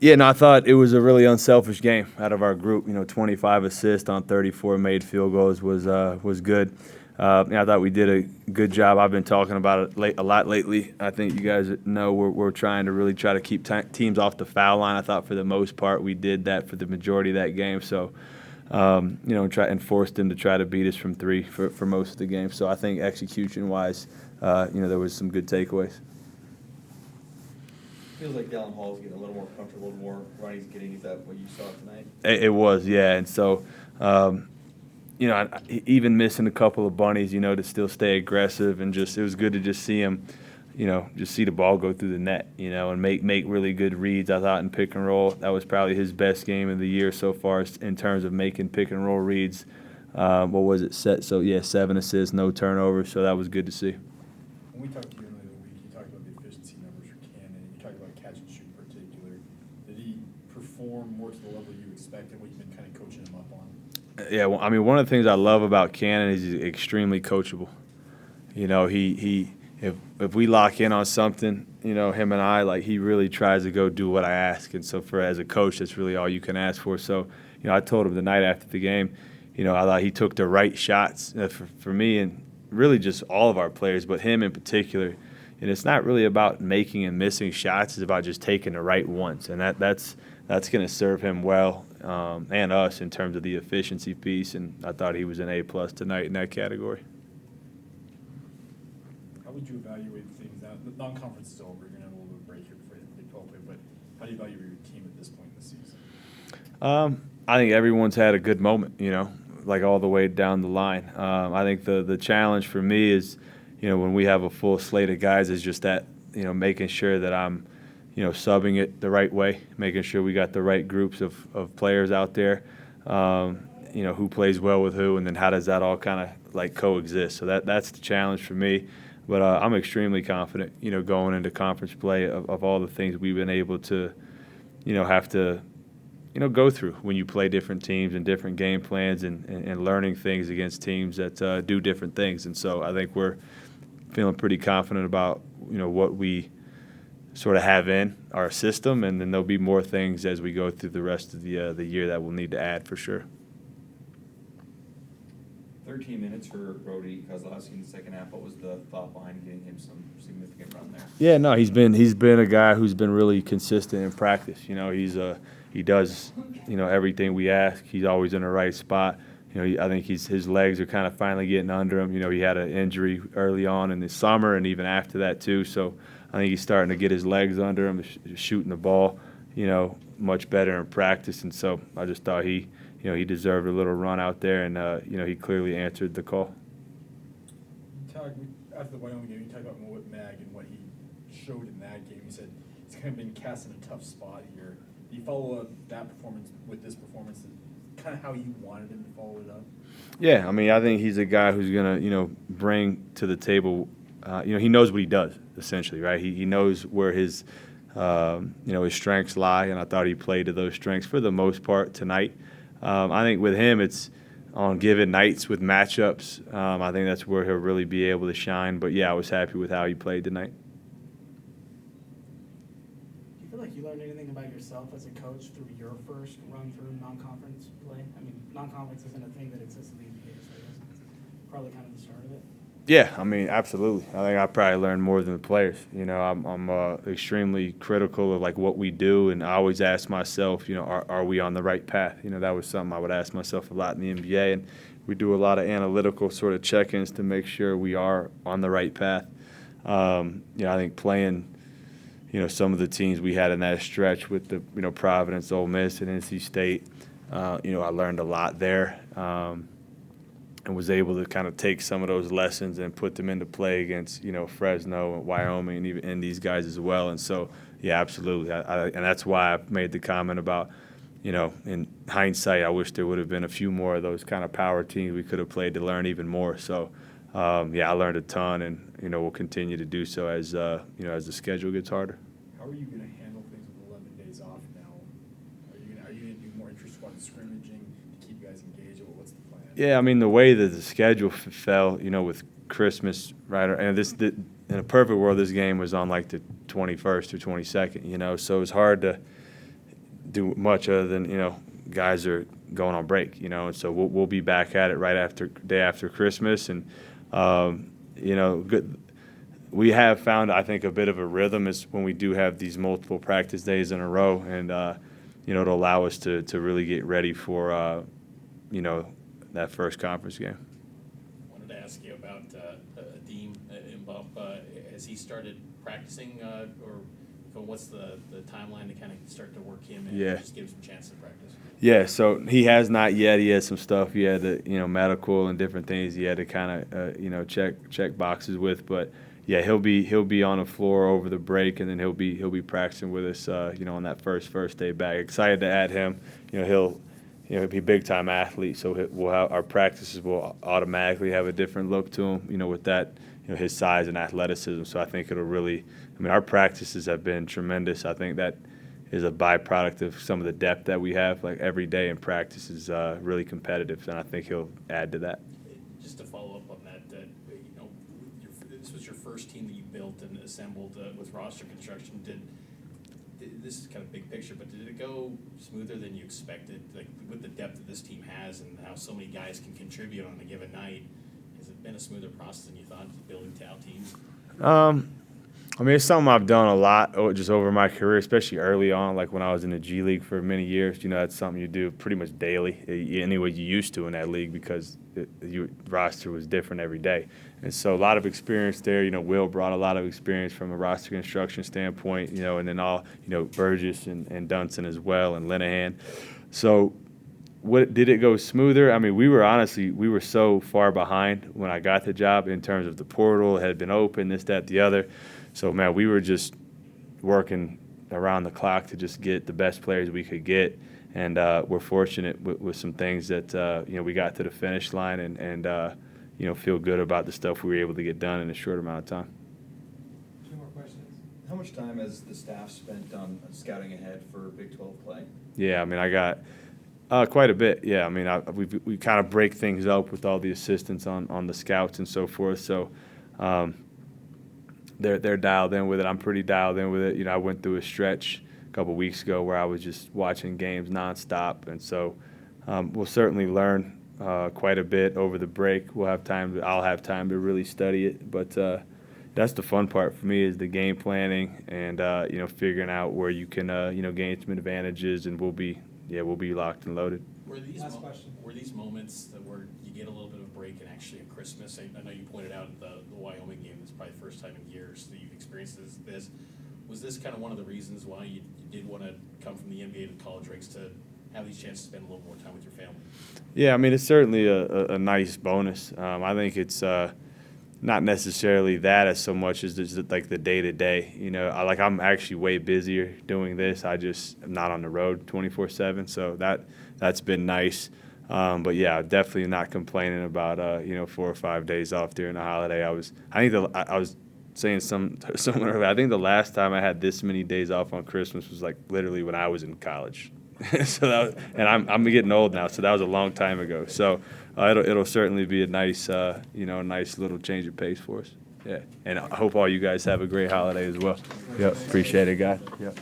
Yeah, no, I thought it was a really unselfish game out of our group. 25 assists on 34 made field goals was good. I thought we did a good job. I've been talking about it a lot lately. I think you guys know we're trying to really try to keep teams off the foul line. I thought for the most part we did that for the majority of that game. So, try and force them to try to beat us from three for most of the game. So I think execution-wise, there was some good takeaways. Feels like Dallin Hall's getting a little more comfortable, the more run he's getting. Is that what you saw tonight? It was, yeah. And so, even missing a couple of bunnies, to still stay aggressive and it was good to just see him, just see the ball go through the net, and make really good reads. I thought in pick and roll, that was probably his best game of the year so far in terms of making pick and roll reads. What was it? So, yeah, 7 assists, no turnovers, so that was good to see. When we talked to you earlier in the week, you talked about the efficiency numbers for Cannon, and you talked about catch and shoot in particular. Did he perform more to the level you expected, what you've been kind of coaching him up on? Yeah, well, one of the things I love about Cannon is he's extremely coachable. If we lock in on something, him and I, he really tries to go do what I ask. And so as a coach, that's really all you can ask for. So, I told him the night after the game, I thought he took the right shots for me and really just all of our players, but him in particular. And it's not really about making and missing shots. It's about just taking the right ones. And that's going to serve him well and us in terms of the efficiency piece. And I thought he was an A+ tonight in that category. How would you evaluate things now? The non-conference is over. You're going to have a little bit of break here before the Big 12 play. But how do you evaluate your team at this point in the season? I think everyone's had a good moment, all the way down the line. I think the challenge for me is, when we have a full slate of guys, is just that, making sure that I'm, subbing it the right way, making sure we got the right groups of players out there, who plays well with who, and then how does that all kind of coexist. So that's the challenge for me. But I'm extremely confident, going into conference play of all the things we've been able to, have to go through when you play different teams and different game plans and learning things against teams that do different things. And so I think we're feeling pretty confident about, what we sort of have in our system, and then there'll be more things as we go through the rest of the year that we'll need to add for sure. 13 minutes for Brody Kozlowski in the second half. What was the thought behind getting him some significant run there? Yeah, no, he's been a guy who's been really consistent in practice. He does everything we ask. He's always in the right spot. I think his legs are kind of finally getting under him. He had an injury early on in the summer and even after that too. So I think he's starting to get his legs under him, shooting the ball, much better in practice. And so I just thought he deserved a little run out there, and he clearly answered the call. After the Wyoming game, you talked about Moet Mag and what he showed in that game. You said he's kind of been cast in a tough spot here. Do you follow up that performance with this performance, kind of how you wanted him to follow it up? Yeah, I think he's a guy who's going to, bring to the table, he knows what he does, essentially, right? He knows where his strengths lie, and I thought he played to those strengths for the most part tonight. I think with him, it's on given nights with matchups. I think that's where he'll really be able to shine. But, yeah, I was happy with how he played tonight. Do you feel like you learned anything about yourself as a coach through your first run through non-conference play? Non-conference isn't a thing that exists in the NBA, so it's probably kind of the start of it. Yeah, absolutely. I think I probably learned more than the players. I'm extremely critical of what we do, and I always ask myself, are we on the right path? That was something I would ask myself a lot in the NBA, and we do a lot of analytical sort of check-ins to make sure we are on the right path. I think playing, some of the teams we had in that stretch with the Providence, Ole Miss, and NC State, I learned a lot there. And was able to kind of take some of those lessons and put them into play against, Fresno and Wyoming and even these guys as well. And so, yeah, absolutely. And that's why I made the comment about, in hindsight, I wish there would have been a few more of those kind of power teams we could have played to learn even more. So, I learned a ton, and, we'll continue to do so as the schedule gets harder. How are you going to handle things with 11 days off now? Are you going to do more intra-squad scrimmaging to keep you guys engaged? What's the plan? Yeah, the way that the schedule fell, with Christmas, right, and in a perfect world, this game was on the 21st or 22nd, so it was hard to, do much other than, guys are going on break, and so we'll be back at it right after day after Christmas, and good. We have found, I think, a bit of a rhythm is when we do have these multiple practice days in a row, and it'll allow us to really get ready for that first conference game. I wanted to ask you about Adeem Mbop. Has he started practicing, or what's the timeline to kind of start to work him in and just give him some chance to practice? Yeah, so he has not yet. He had some stuff he had to, medical and different things he had to kind of, check boxes with. But yeah, he'll be on the floor over the break, and then he'll be practicing with us, on that first day back. Excited to add him. He'll be a big time athlete, so we'll have our practices will automatically have a different look to him, with that, his size and athleticism. So I think it'll really. Our practices have been tremendous. I think that is a byproduct of some of the depth that we have. Like every day in practice is really competitive, and I think he'll add to that. Just to follow up on that, this was your first team that you built and assembled with roster construction. This is kind of big picture, but did it go smoother than you expected? Like with the depth that this team has and how so many guys can contribute on a given night, has it been a smoother process than you thought, building TAL teams? It's something I've done a lot just over my career, especially early on, like when I was in the G League for many years. That's something you do pretty much daily, anyway you used to in that league, because your roster was different every day. And so a lot of experience there. Will brought a lot of experience from a roster construction standpoint, and then all, Burgess and Dunson as well, and Linehan. So did it go smoother? We were so far behind when I got the job in terms of the portal. It had been open, this, that, the other. So, man, we were just working around the clock to just get the best players we could get. And we're fortunate with some things that, we got to the finish line and feel good about the stuff we were able to get done in a short amount of time. Two more questions. How much time has the staff spent on scouting ahead for Big 12 play? Yeah, I got quite a bit. Yeah, we kind of break things up with all the assistants on the scouts and so forth. So they're dialed in with it. I'm pretty dialed in with it. I went through a stretch a couple weeks ago where I was just watching games nonstop, and so we'll certainly learn quite a bit over the break. I'll have time to really study it, but that's the fun part for me is the game planning and figuring out where you can gain some advantages, and we'll be locked and loaded. Were these moments where you get a little bit of a break and actually at Christmas? I know you pointed out the Wyoming game. It's probably the first time in years that you've experienced this. Was this kind of one of the reasons why you did want to come from the NBA to the college ranks to have these chances to spend a little more time with your family? Yeah, it's certainly a nice bonus. I think it's not necessarily that as so much as just like the day-to-day. I'm actually way busier doing this. I just am not on the road 24/7, so that's been nice. But yeah, definitely not complaining about 4 or 5 days off during the holiday. I was saying somewhere. I think the last time I had this many days off on Christmas was like literally when I was in college. So I'm getting old now, so that was a long time ago. So it'll certainly be a nice nice little change of pace for us. Yeah, and I hope all you guys have a great holiday as well. Yep, appreciate it, guys. Yep.